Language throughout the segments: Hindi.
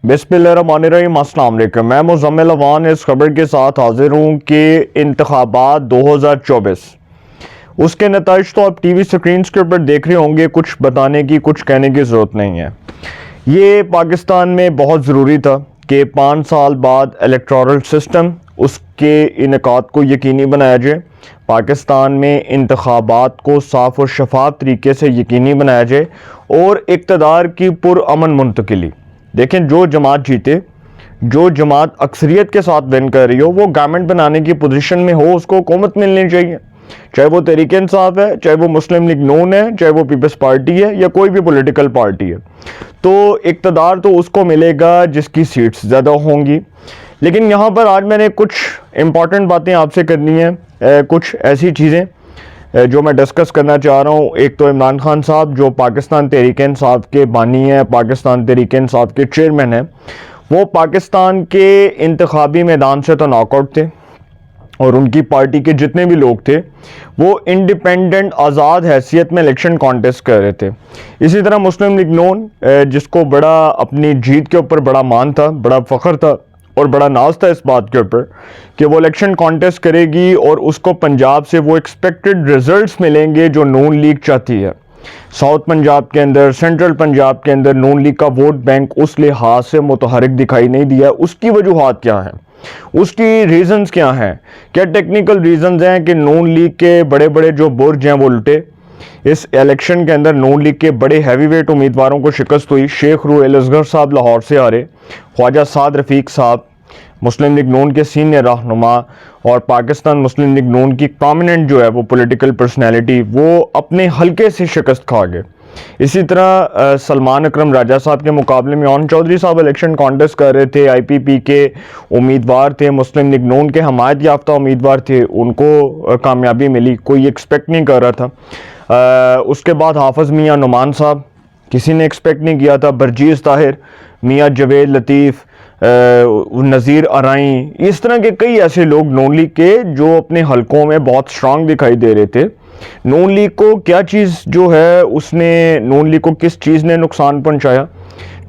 बिस्मिल्लाहिर्रहमानिर्रहीम, अस्सलाम वालेकुम। मैं मुज़म्मिल अवान इस खबर के साथ हाजिर हूँ कि इंतखाबात 2024 उसके नताइज तो आप टीवी स्क्रीन के ऊपर देख रहे होंगे, कुछ बताने की कुछ कहने की ज़रूरत नहीं है। ये पाकिस्तान में बहुत ज़रूरी था कि 5 साल बाद इलेक्टोरल सिस्टम उसके इनेकाद को यकीनी बनाया जाए, पाकिस्तान में इंतखाबात को साफ़ और शफाफ तरीके से यकीनी बनाया जाए और इक़्तिदार की पुरअमन मुंतकिली। देखें, जो जमात जीते, जो जमात अक्सरियत के साथ विन कर रही हो, वो गवर्नमेंट बनाने की पोजीशन में हो, उसको हुकूमत मिलनी चाहिए। चाहे वो तहरीक इंसाफ है, चाहे वो मुस्लिम लीग नून है, चाहे वो पीपल्स पार्टी है या कोई भी पॉलिटिकल पार्टी है, तो इक़्तिदार तो उसको मिलेगा जिसकी सीट्स ज़्यादा होंगी। लेकिन यहाँ पर आज मैंने कुछ इम्पॉर्टेंट बातें आपसे करनी है, कुछ ऐसी चीज़ें जो मैं डिस्कस करना चाह रहा हूँ। एक तो इमरान खान साहब जो पाकिस्तान तहरीक इंसाफ के बानी हैं, पाकिस्तान तहरीक इंसाफ के चेयरमैन हैं, वो पाकिस्तान के इंतखाबी मैदान से तो नॉकआउट थे और उनकी पार्टी के जितने भी लोग थे वो इंडिपेंडेंट आज़ाद हैसियत में इलेक्शन कॉन्टेस्ट कर रहे थे। इसी तरह मुस्लिम लीग नून, जिसको बड़ा अपनी जीत के ऊपर बड़ा मान था, बड़ा फ़ख्र था और बड़ा नाज था इस बात के ऊपर कि वो इलेक्शन कॉन्टेस्ट करेगी और उसको पंजाब से वो एक्सपेक्टेड रिजल्ट्स मिलेंगे जो नून लीग चाहती है। साउथ पंजाब के अंदर, सेंट्रल पंजाब के अंदर नून लीग का वोट बैंक उस लिहाज से मुतहरिक दिखाई नहीं दिया। उसकी वजूहात क्या हैं, उसकी रीजंस क्या हैं? क्या टेक्निकल रीजंस हैं कि नून लीग के बड़े बड़े जो बुर्ज हैं वो लुटे? इस इलेक्शन के अंदर नून लीग के बड़े हैवीवेट उम्मीदवारों को शिकस्त हुई। शेख रूहेल असगर साहब लाहौर से आ रहे, ख्वाजा साद रफ़ीक साहब मुस्लिम लीग नून के सीनियर रहनुमा और पाकिस्तान मुस्लिम लीग नून की प्रोमिनेंट जो है वो पॉलिटिकल पर्सनैलिटी, वो अपने हल्के से शिकस्त खा गए। इसी तरह सलमान अकरम राजा साहब के मुकाबले में ओन चौधरी साहब इलेक्शन कॉन्टेस्ट कर रहे थे, IPP के उम्मीदवार थे, मुस्लिम लीग नून के हमायत याफ्ता उम्मीदवार थे, उनको कामयाबी मिली, कोई एक्सपेक्ट नहीं कर रहा था। उसके बाद हाफिज़ मियाँ नुमान साहब, किसी ने एक्सपेक्ट नहीं किया था। बरजीज़ ताहिर, मियाँ जवेद लतीफ़, नज़ीर आरई, इस तरह के कई ऐसे लोग नून लीग के जो अपने हलकों में बहुत स्ट्रांग दिखाई दे रहे थे। नून लीग को क्या चीज़ जो है उसने, नून लीग को किस चीज़ ने नुकसान पहुंचाया,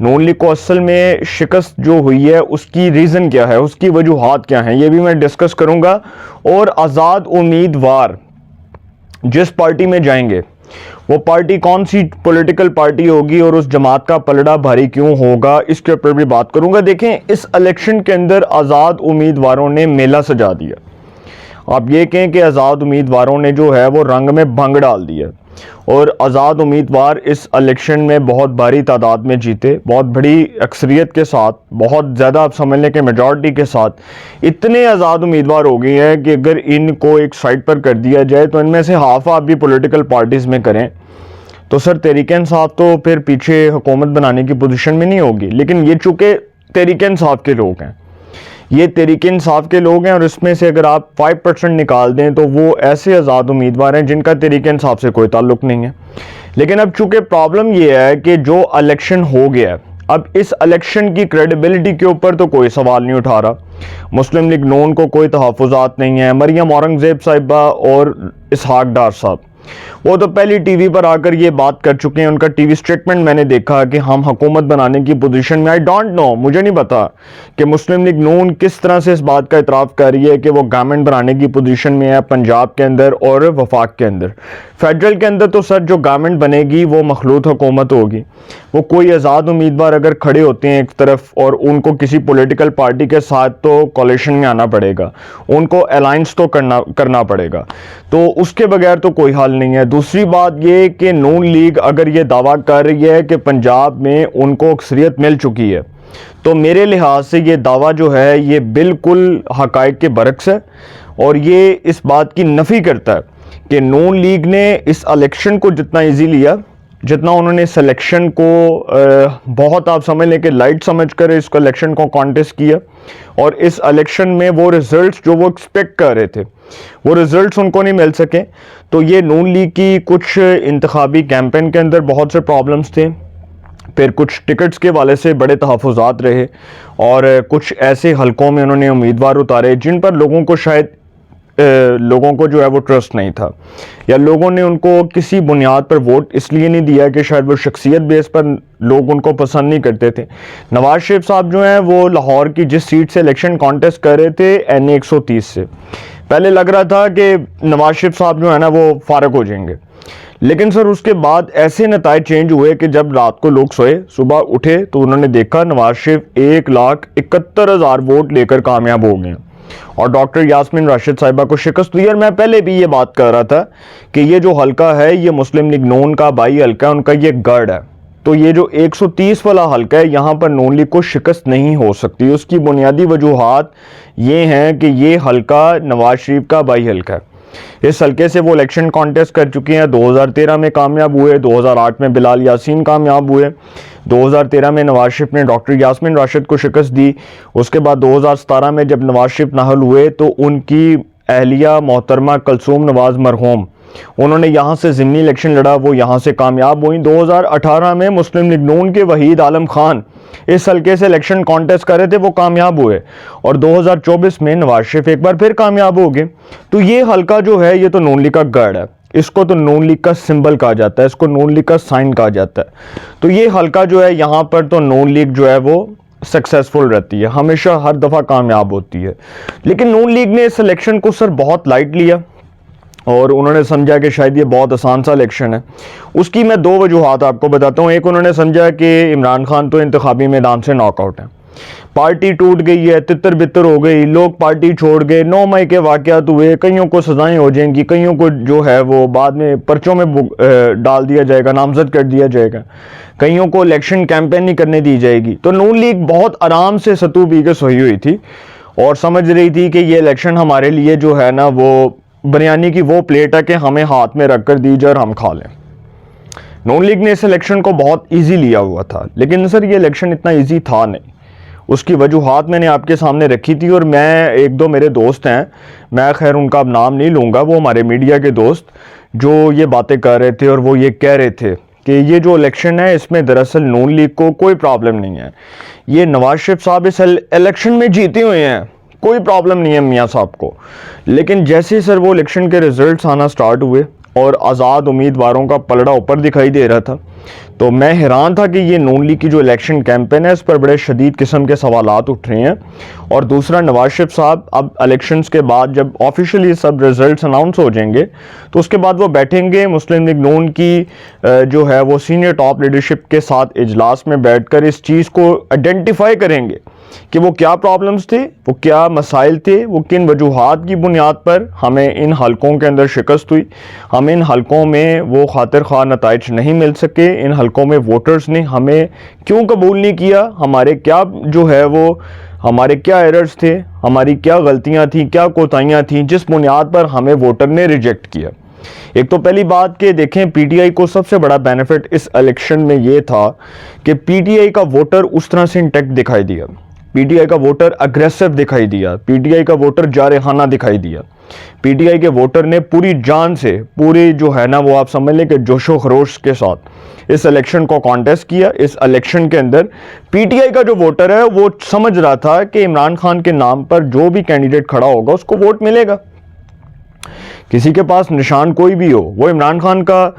नून लीग को असल में शिकस्त जो हुई है उसकी रीज़न क्या है, उसकी वजूहात क्या हैं, ये भी मैं डिस्कस करूंगा। और आज़ाद उम्मीदवार जिस पार्टी में जाएंगे वो पार्टी कौन सी पॉलिटिकल पार्टी होगी और उस जमात का पलड़ा भारी क्यों होगा, इसके ऊपर भी बात करूंगा। देखें, इस इलेक्शन के अंदर आज़ाद उम्मीदवारों ने मेला सजा दिया। आप ये कहें कि आज़ाद उम्मीदवारों ने जो है वो रंग में भंग डाल दिया और आज़ाद उम्मीदवार इस इलेक्शन में बहुत भारी तादाद में जीते, बहुत बड़ी अक्सरियत के साथ, बहुत ज़्यादा आप समझ लें कि मेजॉरिटी के साथ इतने आज़ाद उम्मीदवार हो गए हैं कि अगर इनको एक साइड पर कर दिया जाए तो इनमें से हाफ आप भी पॉलिटिकल पार्टीज़ में करें तो सर तहरीक इंसाफ तो फिर पीछे हुकूमत बनाने की पोजीशन में नहीं होगी। लेकिन ये चूँकि तहरीक इंसाफ के लोग हैं, ये तहरीक इंसाफ के लोग हैं और इसमें से अगर आप 5% निकाल दें तो वो ऐसे आज़ाद उम्मीदवार हैं जिनका तहरीक इंसाफ से कोई ताल्लुक़ नहीं है। लेकिन अब चूँकि प्रॉब्लम ये है कि जो इलेक्शन हो गया, अब इस इलेक्शन की क्रेडिबिलिटी के ऊपर तो कोई सवाल नहीं उठा रहा। मुस्लिम लीग नून को कोई तहफ़्फ़ुज़ात नहीं है। मरियम औरंगज़ेब साहिबा और इसहाक डार साहब वो तो पहली टीवी पर आकर ये बात कर चुके हैं। उनका टीवी स्टेटमेंट मैंने देखा कि हम हुकूमत बनाने की पोजीशन में। आई डोंट नो, मुझे नहीं पता कि मुस्लिम लीग नून किस तरह से इस बात का इतराफ़ कर रही है कि वो गवर्नमेंट बनाने की पोजीशन में है पंजाब के अंदर और वफाक के अंदर। फेडरल के अंदर तो सर जो गवर्नमेंट बनेगी वो मखलूत हुकूमत होगी। वो कोई आज़ाद उम्मीदवार अगर खड़े होते हैं एक तरफ और उनको किसी पॉलिटिकल पार्टी के साथ तो कोalition में आना पड़ेगा, उनको अलायंस तो करना पड़ेगा, तो उसके बगैर तो कोई हाल नहीं है। दूसरी बात ये कि नून लीग अगर ये दावा कर रही है कि पंजाब में उनको अक्सरियत मिल चुकी है तो मेरे लिहाज से ये दावा जो है ये बिल्कुल हक़ाइक़ के बरक्स है और ये इस बात की नफ़ी करता है कि नून लीग ने इस इलेक्शन को जितना ईजी लिया, जितना उन्होंने इस इलेक्शन को बहुत आप समझ लें कि लाइट समझकर इस इलेक्शन को कॉन्टेस्ट किया और इस इलेक्शन में वो रिजल्ट्स जो वो एक्सपेक्ट कर रहे थे वो रिजल्ट्स उनको नहीं मिल सके। तो ये नून लीग की कुछ इंतखाबी कैंपेन के अंदर बहुत से प्रॉब्लम्स थे, फिर कुछ टिकट्स के वाले से बड़े तहफ़्फ़ुज़ात रहे और कुछ ऐसे हलकों में उन्होंने उम्मीदवार उतारे जिन पर लोगों को शायद लोगों को जो है वो ट्रस्ट नहीं था, या लोगों ने उनको किसी बुनियाद पर वोट इसलिए नहीं दिया कि शायद वो शख्सियत बेस पर लोग उनको पसंद नहीं करते थे। नवाज शरीफ साहब जो हैं वो लाहौर की जिस सीट से इलेक्शन कॉन्टेस्ट कर रहे थे NA 130 से, पहले लग रहा था कि नवाज शरीफ साहब जो है ना वो फारग हो जाएंगे, लेकिन सर उसके बाद ऐसे नताइज चेंज हुए कि जब रात को लोग सोए सुबह उठे तो उन्होंने देखा नवाज शरीफ 1,71,000 वोट लेकर कामयाब हो गए और डॉक्टर यास्मीन राशिद साहिबा को शिकस्त हुई। और मैं पहले भी ये बात कर रहा था कि ये जो हल्का है ये मुस्लिम लीग नून का बाई हल्का है, उनका ये गढ़ है, तो ये जो 130 वाला हल्का है यहाँ पर नून लीग को शिकस्त नहीं हो सकती। उसकी बुनियादी वजूहात ये हैं कि ये हल्का नवाज शरीफ का बाई हल्का है। इस हल्के से वो इलेक्शन कॉन्टेस्ट कर चुके हैं, 2013 में कामयाब हुए, 2008 में बिलाल यासीन कामयाब हुए, 2013 में नवाज शरीफ ने डॉक्टर यास्मीन राशिद को शिकस्त दी। उसके बाद 2017 में जब नवाज शरीफ नाहल हुए तो उनकी अहलिया मोहतरमा कलसूम नवाज मरहूम, उन्होंने यहाँ से ज़िमनी इलेक्शन लड़ा, वो यहाँ से कामयाब हुई। 2018 में मुस्लिम लीग नून के वहीद आलम खान इस हल्के से इलेक्शन कॉन्टेस्ट कर रहे थे, वो कामयाब हुए और 2024 में नवाज शरीफ एक बार फिर कामयाब हो गए। तो ये हल्का जो है ये तो नून लीग का गढ़ है, इसको तो नून लीग का सिंबल कहा जाता है, इसको नून लीग का साइन कहा जाता है। तो ये हल्का जो है यहाँ पर तो नून लीग जो है वो सक्सेसफुल रहती है, हमेशा हर दफ़ा कामयाब होती है। लेकिन नून लीग ने इस इलेक्शन को सर बहुत लाइट लिया और उन्होंने समझा कि शायद ये बहुत आसान सा इलेक्शन है। उसकी मैं 2 वजूहात आपको बताता हूँ। एक, उन्होंने समझा कि इमरान खान तो इंतखाबी मैदान से नॉकआउट है, पार्टी टूट गई है, तितर बितर हो गई, लोग पार्टी छोड़ गए, 9 मई के वाक़यात हुए, कईयों को सजाएं हो जाएंगी, कईयों को जो है वो बाद में पर्चों में डाल दिया जाएगा, नामजद कर दिया जाएगा, कईयों को इलेक्शन कैंपेन नहीं करने दी जाएगी। तो नून लीग बहुत आराम से सतू पी के सोई हुई थी और समझ रही थी कि ये इलेक्शन हमारे लिए जो है ना वो बिरयानी की वो प्लेट है कि हमें हाथ में रख कर दी जाए और हम खा लें। नून लीग ने इस इलेक्शन को बहुत इजी लिया हुआ था, लेकिन सर ये इलेक्शन इतना इजी था नहीं। उसकी वजूहात मैंने आपके सामने रखी थी और मैं 1-2 मेरे दोस्त हैं, मैं खैर उनका अब नाम नहीं लूँगा, वो हमारे मीडिया के दोस्त जो ये बातें कर रहे थे और वो ये कह रहे थे कि ये जो इलेक्शन है इसमें दरअसल नून लीग को कोई प्रॉब्लम नहीं है, ये नवाज शरीफ साहब इस इलेक्शन में जीते हुए हैं, कोई प्रॉब्लम नहीं है मियाँ साहब को। लेकिन जैसे सर वो इलेक्शन के रिजल्ट्स आना स्टार्ट हुए और आज़ाद उम्मीदवारों का पलड़ा ऊपर दिखाई दे रहा था, तो मैं हैरान था कि ये नून लीग की जो इलेक्शन कैंपेन है इस पर बड़े शदीद किस्म के सवालात उठ रहे हैं। और दूसरा, नवाज शरीफ साहब अब इलेक्शंस के बाद जब ऑफिशियली सब रिजल्ट्स अनाउंस हो जाएंगे तो उसके बाद वो बैठेंगे मुस्लिम लीग नून की जो है वो सीनियर टॉप लीडरशिप के साथ इजलास में बैठकर इस चीज़ को आइडेंटिफाई करेंगे कि वो क्या प्रॉब्लम्स थे, वो क्या मसाइल थे, वो किन वजूहात की बुनियाद पर हमें इन हलकों के अंदर शिकस्त हुई, हमें इन हलकों में वो खातिर ख्वाह नताइज नहीं मिल सके, इन हलकों में वोटर्स ने हमें क्यों कबूल नहीं किया, हमारे क्या जो है वो हमारे क्या एरर्स थे, हमारी क्या गलतियां थी, क्या कोताहियां थी जिस बुनियाद पर हमें वोटर ने रिजेक्ट किया। एक तो पहली बात कि देखें पीटीआई को सबसे बड़ा बेनिफिट इस इलेक्शन में ये था कि पीटीआई का वोटर उस तरह से इंटैक्ट दिखाई दिया, पीटीआई का वोटर अग्रेसिव दिखाई दिया, पीटीआई का वोटर जारहाना दिखाई दिया, पीटीआई के वोटर ने पूरी जान से, पूरी जो है ना वो आप समझ लें कि जोशो खरोश के साथ इस इलेक्शन को कॉन्टेस्ट किया। इस इलेक्शन के अंदर पीटीआई का जो वोटर है वो समझ रहा था कि इमरान खान के नाम पर जो भी कैंडिडेट खड़ा होगा उसको वोट मिलेगा, किसी के पास निशान कोई भी हो वो इमरान खान का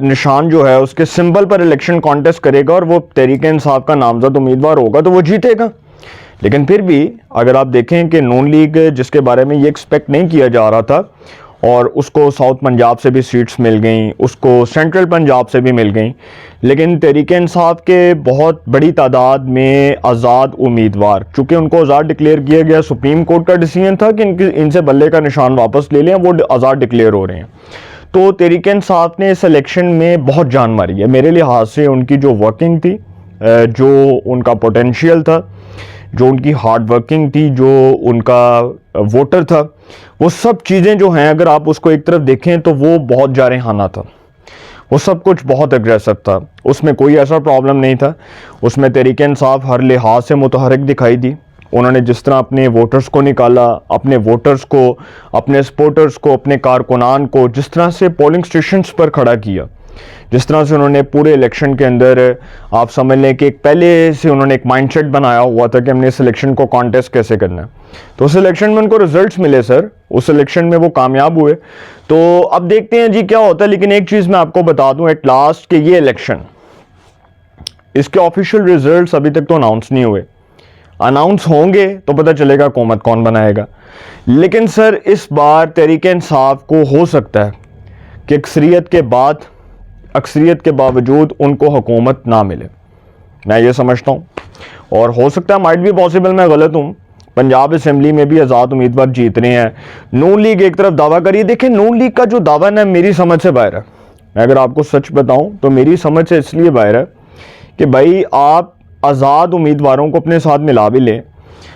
निशान जो है उसके सिंबल पर इलेक्शन कॉन्टेस्ट करेगा और वो तहरीक इंसाफ का नामजद उम्मीदवार होगा तो वो जीतेगा। लेकिन फिर भी अगर आप देखें कि नून लीग जिसके बारे में ये एक्सपेक्ट नहीं किया जा रहा था और उसको साउथ पंजाब से भी सीट्स मिल गई, उसको सेंट्रल पंजाब से भी मिल गई, लेकिन तहरीक इंसाफ के बहुत बड़ी तादाद में आज़ाद उम्मीदवार, चूँकि उनको आज़ाद डिक्लेयर किया गया, सुप्रीम कोर्ट का डिसीजन था कि इनसे बल्ले का निशान वापस ले लें, वो आज़ाद डिक्लेयर हो रहे हैं। तो तहरीक इंसाफ ने इस इलेक्शन में बहुत जान मारी है मेरे लिहाज से। उनकी जो वर्किंग थी, जो उनका पोटेंशियल था, जो उनकी हार्ड वर्किंग थी, जो उनका वोटर था, वो सब चीज़ें जो हैं अगर आप उसको एक तरफ देखें तो वो बहुत जारहाना था, वो सब कुछ बहुत एग्रेसिव था, उसमें कोई ऐसा प्रॉब्लम नहीं था। उसमें तहरीक इंसाफ हर लिहाज से मुतहरक दिखाई दी। उन्होंने जिस तरह अपने वोटर्स को निकाला, अपने वोटर्स को, अपने सपोर्टर्स को, अपने कारकुनान को जिस तरह से पोलिंग स्टेशंस पर खड़ा किया, जिस तरह से उन्होंने पूरे इलेक्शन के अंदर आप समझ लें कि पहले से उन्होंने एक माइंडसेट बनाया हुआ था कि हमने इस इलेक्शन को कॉन्टेस्ट कैसे करना है, तो उस इलेक्शन में उनको रिजल्ट्स मिले सर, उस इलेक्शन में वो कामयाब हुए। तो अब देखते हैं जी क्या होता है। लेकिन एक चीज़ मैं आपको बता दूं एट लास्ट कि ये इलेक्शन, इसके ऑफिशियल रिजल्ट्स अभी तक तो अनाउंस नहीं हुए। अनाउंस होंगे तो पता चलेगा हुकूमत कौन बनाएगा। लेकिन सर इस बार तहरीक इंसाफ को हो सकता है कि अक्सरियत के बावजूद उनको हुकूमत ना मिले, मैं ये समझता हूँ। और हो सकता है, माइट भी पॉसिबल मैं गलत हूँ, पंजाब असेंबली में भी आज़ाद उम्मीदवार जीत रहे हैं। नून लीग एक तरफ दावा करिए, देखिए नून लीग का जो दावा ना मेरी समझ से बाहर है। मैं अगर आपको सच बताऊँ तो मेरी समझ से इसलिए बाहर है कि भाई आप आज़ाद उम्मीदवारों को अपने साथ मिला भी लें,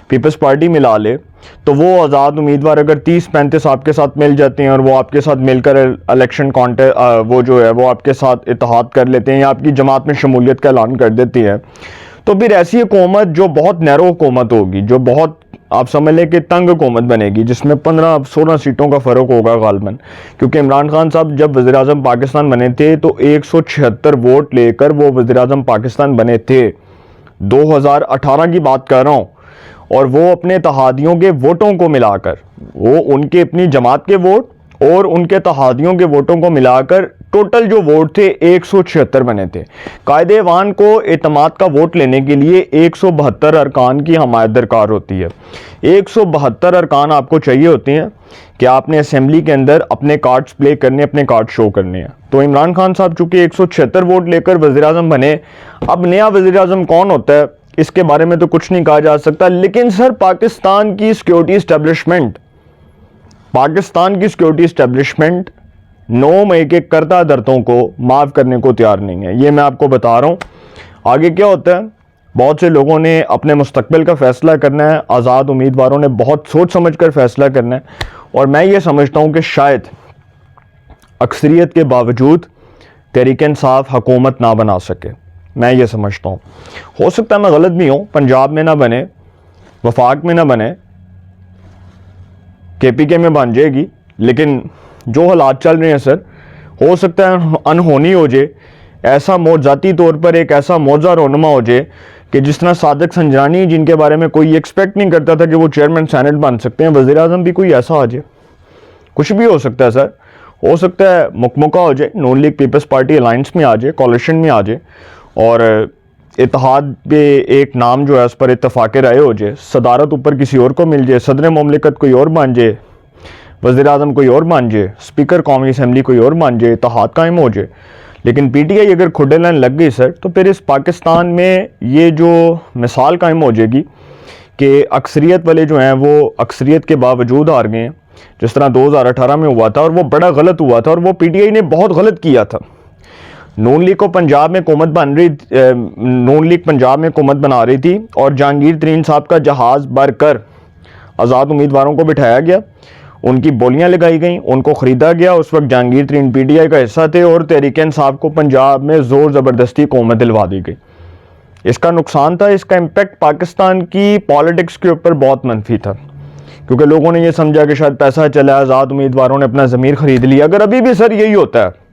पीपल्स पार्टी मिला ले, तो वो आज़ाद उम्मीदवार अगर 30-35 आपके साथ मिल जाते हैं और वो आपके साथ मिलकर इलेक्शन कॉन्टेस्ट वो जो है वो आपके साथ इत्तेहाद कर लेते हैं या आपकी जमात में शमूलियत का ऐलान कर देती है, तो फिर ऐसी हुकूमत जो बहुत नैरो हुकूमत होगी, जो बहुत आप समझ लें कि तंग हुकूमत बनेगी, जिसमें 15-16 सीटों का फ़र्क होगा गालबन। क्योंकि इमरान खान साहब जब वज़ीर-ए-आज़म पाकिस्तान बने थे तो 176 वोट लेकर वो वज़ीर-ए-आज़म पाकिस्तान बने थे। 2018 की बात कर रहा हूँ। और वो अपने इत्तेहादियों के वोटों को मिलाकर, वो उनके अपनी जमात के वोट और उनके इत्तेहादियों के वोटों को मिलाकर टोटल जो वोट थे 176 बने थे। कायदे-ए-वान को एतमाद का वोट लेने के लिए 172 अरकान की हमायत दरकार होती है। 172 अरकान आपको चाहिए होते हैं कि आपने असेंबली के अंदर अपने कार्ड्स प्ले करने, अपने कार्ड शो करने हैं। तो इमरान खान साहब चूंकि 176 वोट लेकर वज़ीर-ए-आज़म बने, अब नया वज़ीर-ए-आज़म कौन होता है इसके बारे में तो कुछ नहीं कहा जा सकता। लेकिन सर पाकिस्तान की सिक्योरिटी इस्टेब्लिशमेंट 9 मई के करता दर्दों को माफ़ करने को तैयार नहीं है। ये मैं आपको बता रहा हूँ। आगे क्या होता है, बहुत से लोगों ने अपने मुस्तकबिल का फ़ैसला करना है, आज़ाद उम्मीदवारों ने बहुत सोच समझ कर फ़ैसला करना है। और मैं ये समझता हूँ कि शायद अक्सरियत के बावजूद तहरीक इंसाफ हुकूमत ना बना सके, मैं ये समझता हूँ। हो सकता है मैं गलत भी हूँ, पंजाब में ना बने, वफाक में ना बने, KPK में बन जाएगी। लेकिन जो हालात चल रहे हैं सर, हो सकता है अनहोनी हो जाए, ऐसा मौजाती तौर पर एक ऐसा मौजा रोनुमा हो जाए कि जिस तरह सादिक संजरानी, जिनके बारे में कोई एक्सपेक्ट नहीं करता था कि वो चेयरमैन सेनेट बन सकते हैं, वज़ीर-ए-आज़म भी कोई ऐसा आ जाए। कुछ भी हो सकता है सर, हो सकता है मुकमुका हो जाए, नून लीग पीपल्स पार्टी अलायंस में आ जाए, कॉलिशन में आ जाए और इत्तेहाद पे एक नाम जो है उस पर इत्तफाक राय हो जाए, सदारत ऊपर किसी और को मिल जाए, सदर मुमलिकत कोई और बन जाए, वज़ीर-ए-आज़म कोई और बन जाए, स्पीकर कौमी असम्बली कोई और बन जाए, इत्तेहाद कायम हो जाए। लेकिन PTI अगर खुडे लाइन लग गई सर, तो फिर इस पाकिस्तान में ये जो मिसाल कायम हो जाएगी कि अक्सरियत वाले जो हैं वो अक्सरियत के बावजूद हार गए हैं, जिस तरह 2018 में हुआ था। और वो बड़ा गलत हुआ था और वो PTI ने बहुत गलत किया था। नून लीग को पंजाब में हुकूमत बन रही, नून लीग पंजाब में हुकूमत बना रही थी और जहांगीर तरीन साहब का जहाज़ भर कर आज़ाद उम्मीदवारों को बिठाया गया, उनकी बोलियां लगाई गई, उनको ख़रीदा गया। उस वक्त जहांगीर तरीन PTI का हिस्सा थे और तहरीक इंसाफ को पंजाब में ज़ोर ज़बरदस्ती हुकूमत दिलवा दी गई। इसका नुकसान था, इसका इम्पेक्ट पाकिस्तान की पॉलिटिक्स के ऊपर बहुत मनफी था, क्योंकि लोगों ने यह समझा कि शायद पैसा चला, आज़ाद उम्मीदवारों ने अपना ज़मीर ख़रीद लिया। अगर अभी भी सर यही होता है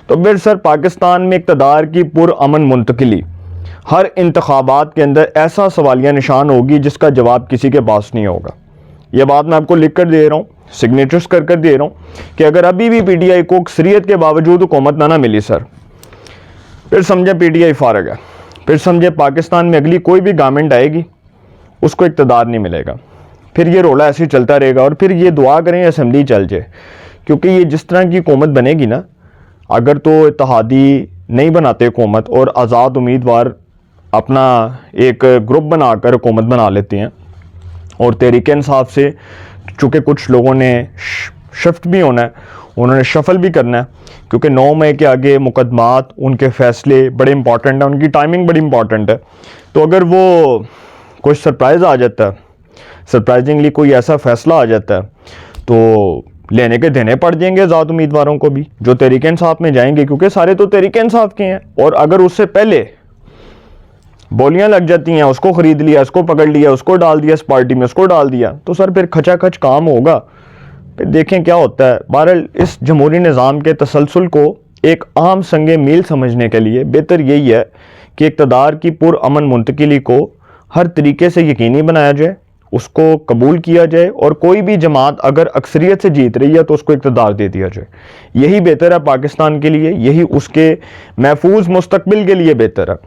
तो फिर सर पाकिस्तान में इक़्तिदार की पुरअमन मुंतकिली हर इंतखाबात के अंदर ऐसा सवालिया निशान होगी जिसका जवाब किसी के पास नहीं होगा। यह बात मैं आपको लिख कर दे रहा हूँ, सिग्नेचर्स कर कर दे रहा हूँ कि अगर अभी भी PTI को अक्सरियत के बावजूद हुकूमत ना मिली सर, फिर समझे PTI फारग है, फिर समझे पाकिस्तान में अगली कोई भी गवर्नमेंट आएगी उसको इक़्तिदार नहीं मिलेगा। फिर ये रोला ऐसे ही चलता रहेगा और फिर ये दुआ करें असेंबली चल जाए, क्योंकि ये जिस तरह की हुकूमत बनेगी ना, अगर तो इत्तेहादी नहीं बनाते हुकूमत और आज़ाद उम्मीदवार अपना एक ग्रुप बनाकर हुकूमत बना लेते हैं और तहरीक इंसाफ से चूँकि कुछ लोगों ने शिफ्ट भी होना है, उन्होंने शफल भी करना है, क्योंकि 9 मई के आगे मुकदमात, उनके फ़ैसले बड़े इंपॉर्टेंट हैं, उनकी टाइमिंग बड़ी इंपॉर्टेंट है। तो अगर वो कुछ सरप्राइज़ आ जाता है, सरप्राइजिंगली कोई ऐसा फ़ैसला आ जाता है, तो लेने के देने पड़ जाएंगे आज़ाद उम्मीदवारों को भी जो तहरीक इंसाफ में जाएंगे, क्योंकि सारे तो तहरीक इंसाफ के हैं। और अगर उससे पहले बोलियां लग जाती हैं, उसको ख़रीद लिया, उसको पकड़ लिया, उसको डाल दिया इस पार्टी में, उसको डाल दिया, तो सर फिर खचाखच काम होगा। फिर देखें क्या होता है। बहरहाल इस जमहूरी निज़ाम के तसलसल को एक अहम संगे मील समझने के लिए बेहतर यही है कि इक़्तिदार की पुरअमन मुंतकिली को हर तरीके से यकीनी बनाया जाए, उसको कबूल किया जाए, और कोई भी जमात अगर अक्सरियत से जीत रही है तो उसको इक़्तिदार दे दिया जाए। यही बेहतर है पाकिस्तान के लिए, यही उसके महफूज मुस्तकबिल के लिए बेहतर है।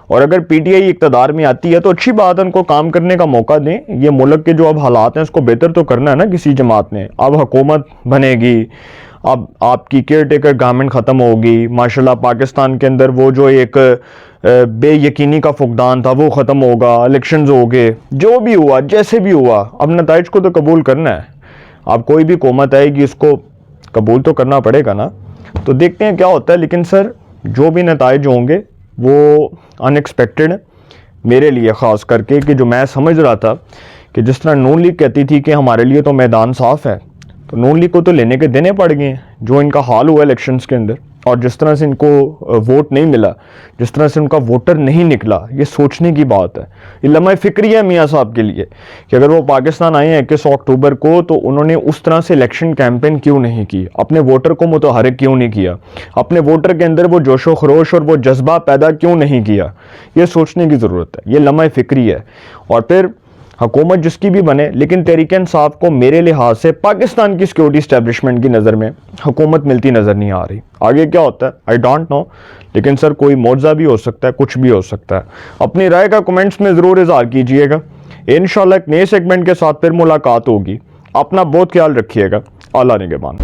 और अगर पीटीआई इक़्तिदार में आती है तो अच्छी बात है, उनको काम करने का मौका दें। ये मुल्क के जो अब हालात हैं उसको बेहतर तो करना है ना किसी जमात ने। अब हुकूमत बनेगी, अब आपकी केयर टेकर गवर्नमेंट ख़त्म होगी, माशाल्लाह पाकिस्तान के अंदर वो जो एक बेयकीनी का फुकदान था वो ख़त्म होगा, इलेक्शंस हो गए, जो भी हुआ जैसे भी हुआ, अब नताइज को तो कबूल करना है। अब कोई भी हुकूमत आएगी उसको कबूल तो करना पड़ेगा ना। तो देखते हैं क्या होता है। लेकिन सर जो भी नताइज होंगे वो अनएक्सपेक्टेड है मेरे लिए, ख़ास करके कि जो मैं समझ रहा था कि जिस तरह नून लीग कहती थी कि हमारे लिए तो मैदान साफ़ है, तो नून लीग को तो लेने के देने पड़ गए हैं। जो इनका हाल हुआ इलेक्शंस के अंदर, और जिस तरह से इनको वोट नहीं मिला, जिस तरह से उनका वोटर नहीं निकला, ये सोचने की बात है। ये लम्हा फ़िक्री है मियाँ साहब के लिए कि अगर वो पाकिस्तान आए हैं 21 अक्टूबर को तो उन्होंने उस तरह से इलेक्शन कैंपेन क्यों नहीं की, अपने वोटर को मुतहरिक क्यों नहीं किया, अपने वोटर के अंदर वो जोशो खरोश और वो जज्बा पैदा क्यों नहीं किया, ये सोचने की ज़रूरत है। ये लम्हा फ़िक्री है। और फिर हुकूमत जिसकी भी बने, लेकिन तहरीक इंसाफ को मेरे लिहाज से पाकिस्तान की सिक्योरिटी इस्टेब्लिशमेंट की नज़र में हुकूमत मिलती नज़र नहीं आ रही। आगे क्या होता है आई डोंट नो, लेकिन सर कोई मौज़ा भी हो सकता है, कुछ भी हो सकता है। अपनी राय का कमेंट्स में ज़रूर इज़हार कीजिएगा। इंशाल्लाह एक नए सेगमेंट के साथ फिर मुलाकात होगी। अपना बहुत ख्याल रखिएगा। अल्लाह निगहबान।